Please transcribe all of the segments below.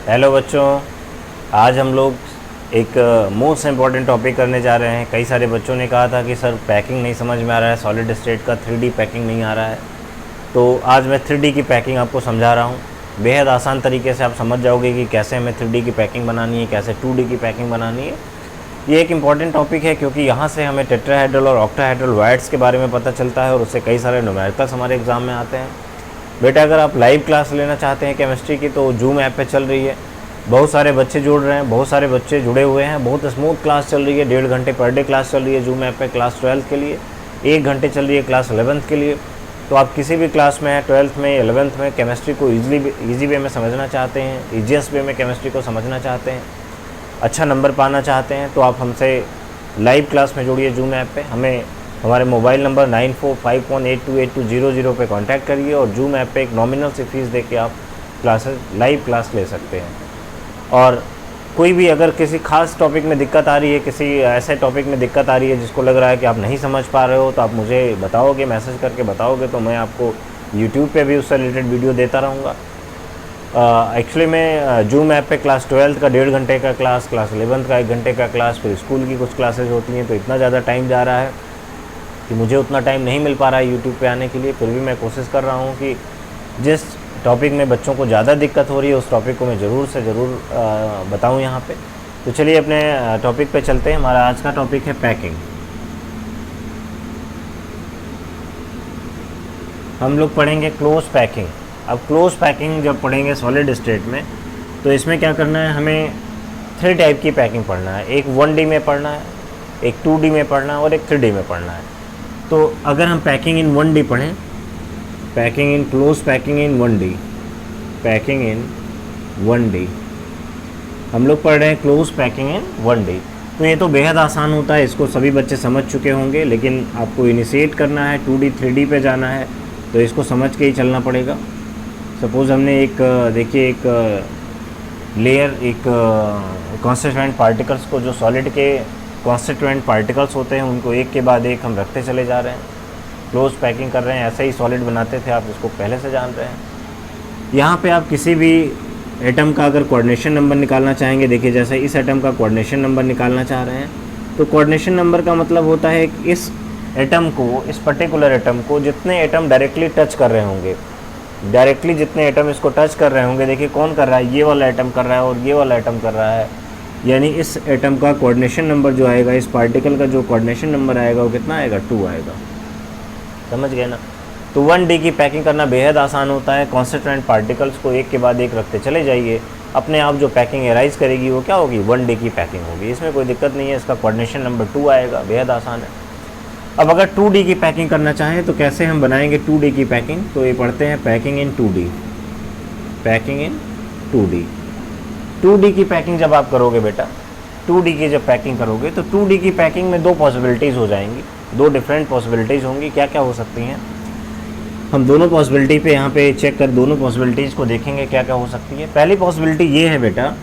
Hello बच्चों, आज हम लोग एक मोस्ट इम्पॉर्टेंट टॉपिक करने जा रहे हैं। कई सारे बच्चों ने कहा था कि सर पैकिंग नहीं समझ में आ रहा है, सॉलिड स्टेट का 3D पैकिंग नहीं आ रहा है। तो आज मैं 3D की पैकिंग आपको समझा रहा हूँ। बेहद आसान तरीके से आप समझ जाओगे कि कैसे हमें 3D की पैकिंग बनानी है, कैसे 2D की पैकिंग बनानी है। ये एक इम्पॉर्टेंट टॉपिक है क्योंकि यहाँ से हमें टेट्राहेड्रल और ऑक्टाहेड्रल वायर्स के बारे में पता चलता है और उससे कई सारे न्यूमेरिकल्स हमारे एग्ज़ाम में आते हैं। बेटा, अगर आप लाइव क्लास लेना चाहते हैं केमिस्ट्री की तो जूम ऐप पे चल रही है। बहुत सारे बच्चे जुड़ रहे हैं, बहुत सारे बच्चे जुड़े हुए हैं। बहुत स्मूथ क्लास चल रही है। 1.5 घंटे पर डे क्लास चल रही है जूम ऐप पे क्लास 12th के लिए। 1 घंटे चल रही है क्लास 11th के लिए। तो आप किसी भी क्लास में 12th में 11th में केमिस्ट्री को ईजी वे में समझना चाहते हैं, ईजीएस्ट वे में केमिस्ट्री को समझना चाहते हैं, अच्छा नंबर पाना चाहते हैं, तो आप हमसे लाइव क्लास में जुड़िए जूम ऐप पे। हमें हमारे मोबाइल नंबर 9451828200 पे कांटेक्ट करिए और जूम ऐप पे एक नॉमिनल सी फीस दे के आप लाइव क्लास ले सकते हैं। और कोई भी अगर किसी खास टॉपिक में दिक्कत आ रही है, किसी ऐसे टॉपिक में दिक्कत आ रही है जिसको लग रहा है कि आप नहीं समझ पा रहे हो, तो आप मुझे बताओगे, मैसेज करके बताओगे, तो मैं आपको यूट्यूब पे भी उससे रिलेटेड वीडियो देता रहूँगा। एक्चुअली मैं जूम ऐप पे क्लास 12th का 1.5 घंटे का क्लास 11th का 1 घंटे का क्लास, फिर स्कूल की कुछ क्लासेज होती हैं, तो इतना ज़्यादा टाइम जा रहा है कि मुझे उतना टाइम नहीं मिल पा रहा है यूट्यूब पे आने के लिए। फिर भी मैं कोशिश कर रहा हूँ कि जिस टॉपिक में बच्चों को ज़्यादा दिक्कत हो रही है उस टॉपिक को मैं ज़रूर से ज़रूर बताऊँ यहाँ पे। तो चलिए अपने टॉपिक पे चलते हैं। हमारा आज का टॉपिक है पैकिंग। हम लोग पढ़ेंगे क्लोज पैकिंग। अब क्लोज पैकिंग जब पढ़ेंगे सॉलिड स्टेट में, तो इसमें क्या करना है, हमें 3 टाइप की पैकिंग पढ़ना है। एक 1D में पढ़ना है, एक 2D में पढ़ना है और एक 3D में पढ़ना है। तो अगर हम पैकिंग इन 1D पढ़ें, packing in close packing in 1D, packing in 1D, हम लोग पढ़ रहे हैं क्लोज पैकिंग इन 1D। तो ये तो बेहद आसान होता है, इसको सभी बच्चे समझ चुके होंगे। लेकिन आपको इनिशिएट करना है, 2D 3D पे जाना है, तो इसको समझ के ही चलना पड़ेगा। सपोज़ हमने एक देखिए एक लेयर, एक कॉन्स्टिट्यूएंट पार्टिकल्स को, जो सॉलिड के कॉन्स्टिट्यूएंट पार्टिकल्स होते हैं, उनको एक के बाद एक हम रखते चले जा रहे हैं, क्लोज पैकिंग कर रहे हैं। ऐसे ही सॉलिड बनाते थे, आप इसको पहले से जान रहे हैं। यहाँ पे आप किसी भी एटम का अगर कोऑर्डिनेशन नंबर निकालना चाहेंगे, देखिए जैसे इस एटम का कोऑर्डिनेशन नंबर निकालना चाह रहे हैं, तो कोऑर्डिनेशन नंबर का मतलब होता है कि इस एटम को, इस पर्टिकुलर एटम को जितने एटम डायरेक्टली टच कर रहे होंगे, डायरेक्टली जितने एटम इसको टच कर रहे होंगे, देखिए कौन कर रहा है, ये वाला एटम कर रहा है और ये वाला एटम कर रहा है, यानी इस एटम का कोऑर्डिनेशन नंबर जो आएगा, इस पार्टिकल का जो कोऑर्डिनेशन नंबर आएगा वो कितना आएगा, 2 आएगा। समझ गए ना। तो 1D की पैकिंग करना बेहद आसान होता है। कॉन्स्टिट्यूएंट पार्टिकल्स को एक के बाद एक रखते चले जाइए, अपने आप जो पैकिंग एराइज करेगी वो क्या होगी, 1D की पैकिंग होगी। इसमें कोई दिक्कत नहीं है, इसका कोऑर्डिनेशन नंबर 2 आएगा, बेहद आसान है। अब अगर 2D की पैकिंग करना चाहें तो कैसे हम बनाएंगे 2D की पैकिंग, तो ये पढ़ते हैं packing in 2D, packing in 2D। 2D की पैकिंग जब आप करोगे बेटा, 2D की जब पैकिंग करोगे तो 2D की पैकिंग में 2 पॉसिबिलिटीज़ हो जाएंगी, 2 डिफरेंट पॉसिबिलिटीज़ होंगी। क्या क्या हो सकती हैं, हम दोनों पॉसिबिलिटी पे यहाँ पे चेक कर दोनों पॉसिबिलिटीज़ को देखेंगे क्या क्या हो सकती है। पहली पॉसिबिलिटी ये है बेटा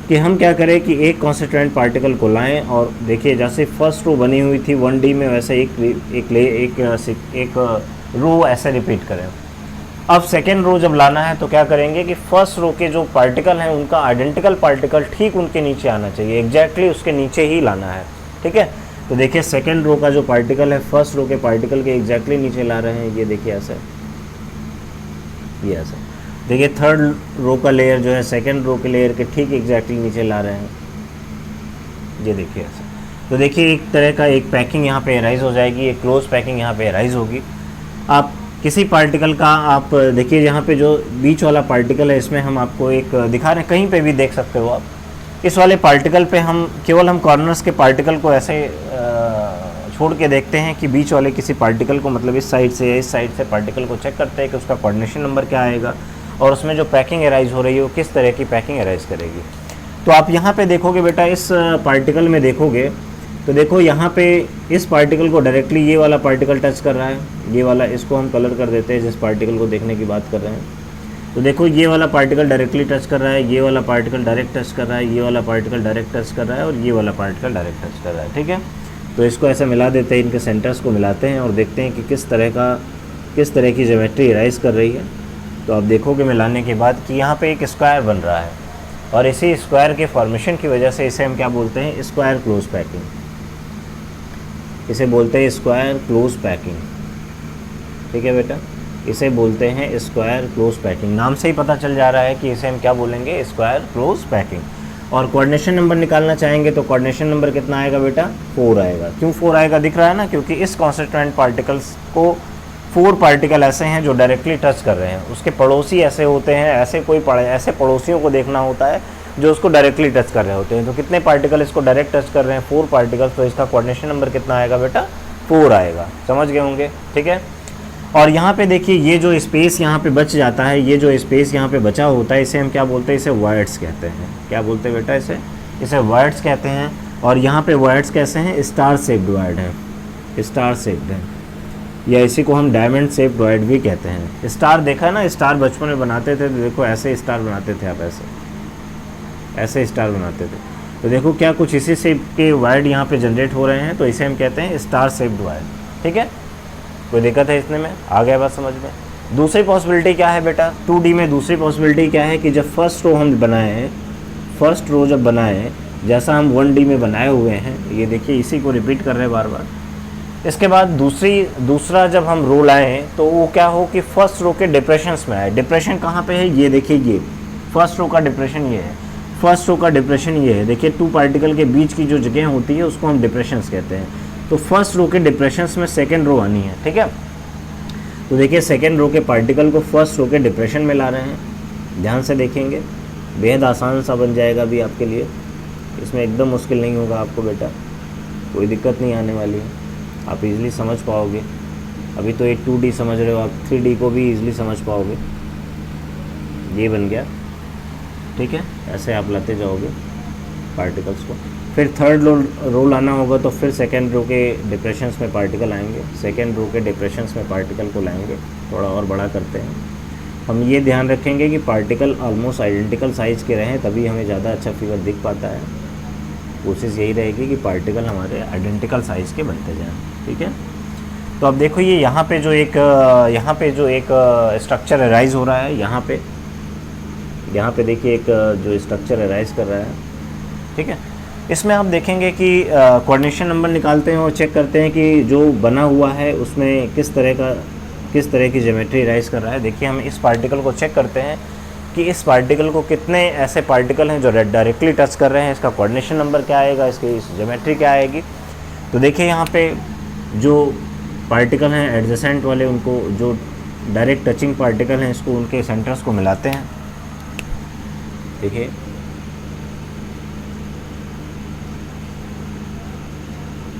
कि हम क्या करें कि एक कॉन्स्टिट्यूएंट पार्टिकल को लाएं और देखिए जैसे फर्स्ट रो बनी हुई थी 1D में, वैसे एक रो ऐसे रिपीट करें। अब सेकेंड रो जब लाना है तो क्या करेंगे कि फर्स्ट रो के जो पार्टिकल हैं उनका आइडेंटिकल पार्टिकल ठीक उनके नीचे आना चाहिए, एग्जैक्टली उसके नीचे ही लाना है। ठीक है, तो देखिए सेकेंड रो का जो पार्टिकल है फर्स्ट रो के पार्टिकल के एग्जैक्टली नीचे ला रहे हैं, ये देखिए ऐसे, ये ऐसे। देखिए थर्ड रो का लेयर जो है सेकेंड रो के लेयर के ठीक एग्जैक्टली नीचे ला रहे हैं, ये देखिए ऐसे। तो देखिए एक तरह का एक पैकिंग यहाँ पे एराइज हो जाएगी, एक क्लोज पैकिंग यहाँ पे एराइज होगी। आप किसी पार्टिकल का, आप देखिए यहाँ पे जो बीच वाला पार्टिकल है इसमें हम आपको एक दिखा रहे हैं, कहीं पे भी देख सकते हो आप। इस वाले पार्टिकल पे हम केवल कॉर्नर्स के पार्टिकल को ऐसे छोड़ के देखते हैं कि बीच वाले किसी पार्टिकल को, मतलब इस साइड से या इस साइड से पार्टिकल को चेक करते हैं कि उसका कोऑर्डिनेशन नंबर क्या आएगा और उसमें जो पैकिंग एराइज हो रही है वो किस तरह की पैकिंग एराइज करेगी। तो आप यहाँ पे देखोगे बेटा, इस पार्टिकल में देखोगे तो देखो यहाँ पे इस पार्टिकल को डायरेक्टली ये वाला पार्टिकल टच कर रहा है, ये वाला, इसको हम कलर कर देते हैं जिस पार्टिकल को देखने की बात कर रहे हैं। तो देखो ये वाला पार्टिकल डायरेक्टली टच कर रहा है, ये वाला पार्टिकल डायरेक्ट टच कर रहा है, ये वाला पार्टिकल डायरेक्ट टच कर रहा है और ये वाला पार्टिकल डायरेक्ट टच कर रहा है। ठीक है, तो इसको ऐसे मिला देते हैं, इनके सेंटर्स को मिलाते हैं और देखते हैं कि किस तरह की ज्योमेट्री एराइज कर रही है। तो आप देखोगे मिलाने के बाद कि यहाँ पे एक स्क्वायर बन रहा है। और इसी स्क्वायर के फॉर्मेशन की वजह से इसे हम क्या बोलते हैं, स्क्वायर क्लोज पैकिंग। इसे बोलते हैं स्क्वायर क्लोज पैकिंग, ठीक है बेटा, इसे बोलते हैं स्क्वायर क्लोज पैकिंग। नाम से ही पता चल जा रहा है कि इसे हम क्या बोलेंगे, स्क्वायर क्लोज पैकिंग। और कोऑर्डिनेशन नंबर निकालना चाहेंगे तो कोऑर्डिनेशन नंबर कितना आएगा बेटा, 4 आएगा। क्यों 4 आएगा दिख रहा है ना, क्योंकि इस कॉन्स्टिट्यूएंट पार्टिकल्स को 4 पार्टिकल ऐसे हैं जो डायरेक्टली टच कर रहे हैं, उसके पड़ोसी ऐसे होते हैं, ऐसे पड़ोसियों को देखना होता है जो उसको डायरेक्टली टच कर रहे होते हैं। तो कितने पार्टिकल इसको डायरेक्ट टच कर रहे हैं, 4 पार्टिकल, तो इसका कोऑर्डिनेशन नंबर कितना आएगा बेटा, 4 आएगा। समझ गए होंगे, ठीक है। और यहाँ पे देखिए ये जो स्पेस यहाँ पे बच जाता है, ये जो स्पेस यहाँ पे बचा होता है, इसे हम क्या बोलते हैं, इसे वॉइड्स कहते हैं। क्या बोलते हैं बेटा, इसे वॉइड्स कहते हैं। और यहाँ पे वॉइड्स कैसे हैं, स्टार शेप्ड वॉइड है, स्टार शेप्ड है, या इसी को हम डायमंड शेप्ड वॉइड भी कहते हैं। स्टार देखा है ना, स्टार बचपन में बनाते थे, तो देखो ऐसे स्टार बनाते थे आप, ऐसे स्टार बनाते थे। तो देखो क्या कुछ इसी शेप के वॉइड यहाँ पे जनरेट हो रहे हैं, तो इसे हम कहते हैं स्टार शेप्ड वॉइड, ठीक है। कोई दिक्कत है इसमें, आ गया बात समझ में। दूसरी पॉसिबिलिटी क्या है बेटा, 2D में दूसरी पॉसिबिलिटी क्या है कि जब फर्स्ट रो हम बनाए, फर्स्ट रो जब बनाए, जैसा हम 1D में बनाए हुए हैं, ये देखिए इसी को रिपीट कर रहे हैं बार बार। इसके बाद दूसरा जब हम रो लाएँ तो वो क्या हो कि फर्स्ट रो के डिप्रेशंस में आए। डिप्रेशन कहाँ पे है, ये देखिए, ये फर्स्ट रो का डिप्रेशन ये है, फर्स्ट रो का डिप्रेशन ये है। देखिए 2 पार्टिकल के बीच की जो जगह होती है उसको हम डिप्रेशंस कहते हैं। तो फर्स्ट रो के डिप्रेशंस में सेकंड रो आनी है, ठीक है। तो देखिए सेकंड रो के पार्टिकल को फर्स्ट रो के डिप्रेशन में ला रहे हैं, ध्यान से देखेंगे, बेहद आसान सा बन जाएगा अभी आपके लिए, इसमें एकदम मुश्किल नहीं होगा आपको बेटा, कोई दिक्कत नहीं आने वाली है, आप इजीली समझ पाओगे। अभी तो एक 2D समझ रहे हो आप, 3D को भी इजीली समझ पाओगे। ये बन गया, ठीक है, ऐसे आप लाते जाओगे पार्टिकल्स को। फिर थर्ड रो लाना होगा तो फिर सेकेंड रो के डिप्रेशंस में पार्टिकल आएंगे, सेकेंड रो के डिप्रेशंस में पार्टिकल को लाएंगे। थोड़ा और बड़ा करते हैं हम, ये ध्यान रखेंगे कि पार्टिकल ऑलमोस्ट आइडेंटिकल साइज़ के रहें, तभी हमें ज़्यादा अच्छा फिगर दिख पाता है। कोशिश यही रहेगी कि पार्टिकल हमारे आइडेंटिकल साइज़ के बनते जाएँ, ठीक है। तो अब देखो ये यहाँ पे जो एक स्ट्रक्चर अराइज हो रहा है, यहाँ पे देखिए एक जो स्ट्रक्चर अराइज कर रहा है, ठीक है। इसमें आप देखेंगे कि कोऑर्डिनेशन नंबर निकालते हैं और चेक करते हैं कि जो बना हुआ है उसमें किस तरह की ज्योमेट्री राइज कर रहा है। देखिए हम इस पार्टिकल को चेक करते हैं कि इस पार्टिकल को कितने ऐसे पार्टिकल हैं जो डायरेक्टली टच कर रहे हैं, इसका कोऑर्डिनेशन नंबर क्या आएगा, इसकी ज्योमेट्री क्या आएगी। तो देखिए यहाँ पे जो पार्टिकल हैं एडजेसेंट वाले, उनको जो डायरेक्ट टचिंग पार्टिकल हैं, इसको उनके सेंटर्स को मिलाते हैं। देखिए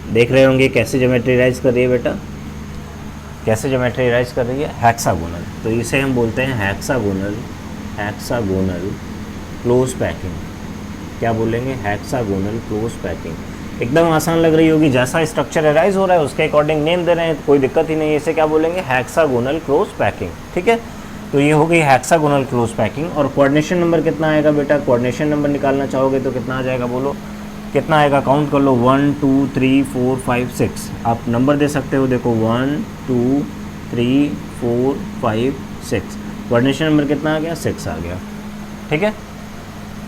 देख रहे होंगे कैसे ज्योमेट्री राइज कर रही है बेटा, कैसे ज्योमेट्री राइज कर रही है, हेक्सागोनल। तो इसे हम बोलते हैं हेक्सागोनल क्लोज पैकिंग। क्या बोलेंगे, हेक्सागोनल क्लोज पैकिंग। एकदम आसान लग रही होगी, जैसा स्ट्रक्चर अराइज हो रहा है उसके अकॉर्डिंग नेम दे रहे हैं, तो कोई दिक्कत ही नहीं है। इसे क्या बोलेंगे, हेक्सागोनल क्लोज पैकिंग, ठीक है। तो ये हो गई हेक्सागोनल क्लोज पैकिंग। और कोऑर्डिनेशन नंबर कितना आएगा बेटा, कोऑर्डिनेशन नंबर निकालना चाहोगे तो कितना आ जाएगा, बोलो कितना आएगा, काउंट कर लो, 1 2 3 4 5 6। आप नंबर दे सकते हो, देखो 1 2 3 4 5 6। कोऑर्डिनेशन नंबर कितना आ गया, 6 आ गया, ठीक है।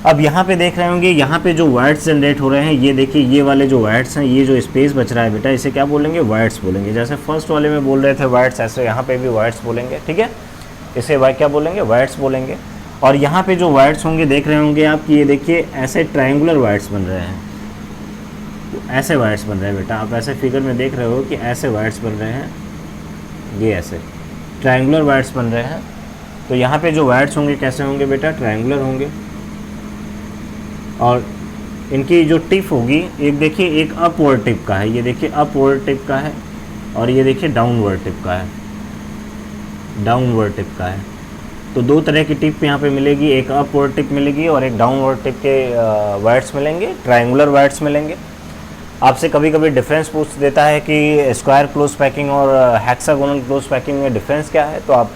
अब यहाँ पे देख रहे होंगे, यहाँ पे जो वाइड्स जनरेट हो रहे हैं, ये देखिए ये वाले जो वाइड्स हैं, ये जो स्पेस बच रहा है बेटा, इसे क्या बोलेंगे, वाइड्स बोलेंगे। जैसे फर्स्ट वाले में बोल रहे थे वाइड्स, ऐसे यहाँ पे भी वाइड्स बोलेंगे, ठीक है। इसे क्या बोलेंगे, वाइड्स बोलेंगे। और यहाँ पे जो वाइड्स होंगे देख रहे होंगे आप कि ये देखिए ऐसे ट्रायंगुलर वाइड्स बन रहे हैं, ऐसे वाइड्स बन रहे हैं बेटा, आप ऐसे फिगर में देख रहे हो कि ऐसे वाइड्स बन रहे हैं, ये ऐसे ट्रायंगुलर वाइड्स बन रहे हैं। तो यहाँ पे जो वाइड्स होंगे कैसे होंगे बेटा, ट्रायंगुलर होंगे। और इनकी जो टिप होगी, एक देखिए एक अपवर्ड टिप का है, ये देखिए अपवर्ड टिप का है, और ये देखिए डाउनवर्ड टिप का है, डाउनवर्ड टिप का है। तो 2 तरह की टिप यहाँ पे मिलेगी, एक अपवर्ड टिप मिलेगी और एक डाउनवर्ड टिप के वाइड्स मिलेंगे, ट्रायंगुलर वाइड्स मिलेंगे। आपसे कभी कभी डिफरेंस पूछ देता है कि स्क्वायर क्लोज पैकिंग और हेक्सागोनल क्लोज पैकिंग में डिफरेंस क्या है, तो आप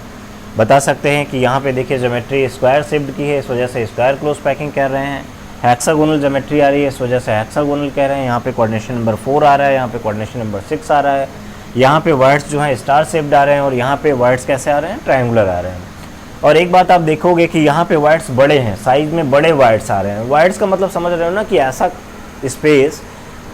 बता सकते हैं कि यहाँ पे देखिए ज्योमेट्री स्क्वायर शेप्ड की है, इस वजह से स्क्वायर क्लोज पैकिंग कह रहे हैं। हेक्सागोनल ज्योमेट्री आ रही है, इस वजह से हेक्सागोनल कह रहे हैं। यहाँ पे कोऑर्डिनेशन नंबर 4 आ रहा है, यहाँ पे कोऑर्डिनेशन नंबर 6 आ रहा है। यहाँ पे वर्ड्स जो हैं स्टार शेप्ड आ रहे हैं और यहाँ पे वर्ड्स कैसे आ रहे हैं, ट्रायंगुलर आ रहे हैं। और एक बात आप देखोगे कि यहाँ पे वायर्स बड़े हैं, साइज में बड़े वायर्स आ रहे हैं। वायर्स का मतलब समझ रहे हो ना कि ऐसा स्पेस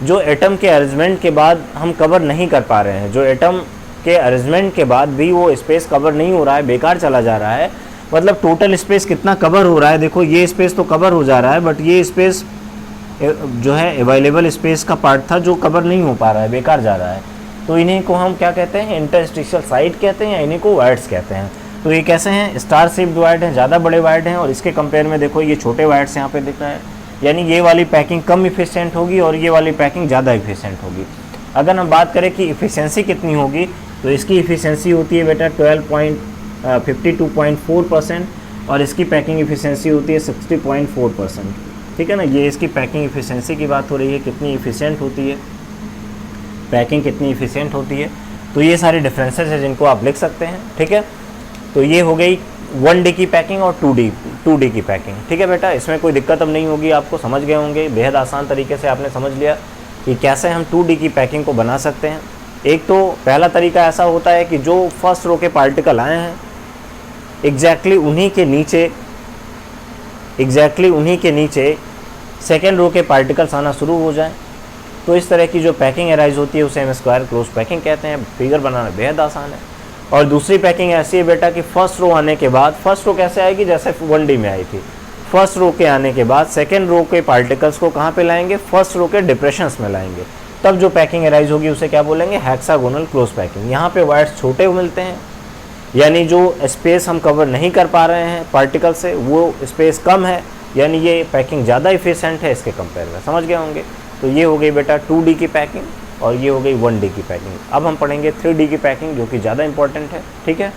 जो एटम के अरेंजमेंट के बाद हम कवर नहीं कर पा रहे हैं, जो एटम के अरेंजमेंट के बाद भी वो स्पेस कवर नहीं हो रहा है, बेकार चला जा रहा है। मतलब टोटल स्पेस कितना कवर हो रहा है, देखो ये स्पेस तो कवर हो जा रहा है, बट ये स्पेस जो है अवेलेबल स्पेस का पार्ट था जो कवर नहीं हो पा रहा है, बेकार जा रहा है। तो इन्हीं को हम क्या कहते हैं, इंटरस्टिशियल साइट कहते हैं, या इन्हीं को वायर्स कहते हैं। तो ये कैसे हैं, स्टार शेप्ड वायर्ड हैं, ज़्यादा बड़े वायर्ड हैं, और इसके कंपेयर में देखो ये छोटे वायर्ड्स यहाँ पे दिख रहे हैं। यानी ये वाली पैकिंग कम इफिशिएंट होगी और ये वाली पैकिंग ज़्यादा इफिशिएंट होगी। अगर हम बात करें कि इफ़िशियंसी कितनी होगी, तो इसकी इफ़िशियंसी होती है बेटा 52.4% और इसकी पैकिंग इफ़िशियंसी होती है 60.4%। ठीक है ना, ये इसकी पैकिंग इफ़िशियंसी की बात हो रही है, कितनी इफ़िशियंट होती है पैकिंग, कितनी इफ़िशियंट होती है। तो ये सारे डिफरेंसेस हैं जिनको आप लिख सकते हैं। ठीक है, तो ये हो गई 1D की पैकिंग और 2D की पैकिंग। ठीक है बेटा, इसमें कोई दिक्कत अब नहीं होगी, आपको समझ गए होंगे, बेहद आसान तरीके से आपने समझ लिया कि कैसे हम 2D की पैकिंग को बना सकते हैं। एक तो पहला तरीका ऐसा होता है कि जो फर्स्ट रो के पार्टिकल आए हैं एग्जैक्टली उन्हीं के नीचे सेकेंड रो के पार्टिकल्स आना शुरू हो जाएं। तो इस तरह की जो पैकिंग अराइज होती है उसे हम स्क्वायर क्लोज पैकिंग कहते हैं। फिगर बनाना बेहद आसान है। और दूसरी पैकिंग ऐसी है बेटा कि फर्स्ट रो आने के बाद, फर्स्ट रो कैसे आएगी, जैसे 1D में आई थी, फर्स्ट रो के आने के बाद सेकेंड रो के पार्टिकल्स को कहाँ पे लाएंगे, फर्स्ट रो के डिप्रेशंस में लाएंगे। तब जो पैकिंग अराइज होगी उसे क्या बोलेंगे, हेक्सागोनल क्लोज पैकिंग। यहाँ पे वायर्स छोटे मिलते हैं, यानी जो स्पेस हम कवर नहीं कर पा रहे हैं पार्टिकल से वो स्पेस कम है, यानी ये पैकिंग ज़्यादा इफिशिएंट है इसके कंपेयर में। समझ गए होंगे। तो ये हो गई बेटा 2D की पैकिंग और ये हो गई 1D की पैकिंग। अब हम पढ़ेंगे 3D की पैकिंग जो कि ज़्यादा इंपॉर्टेंट है। ठीक है।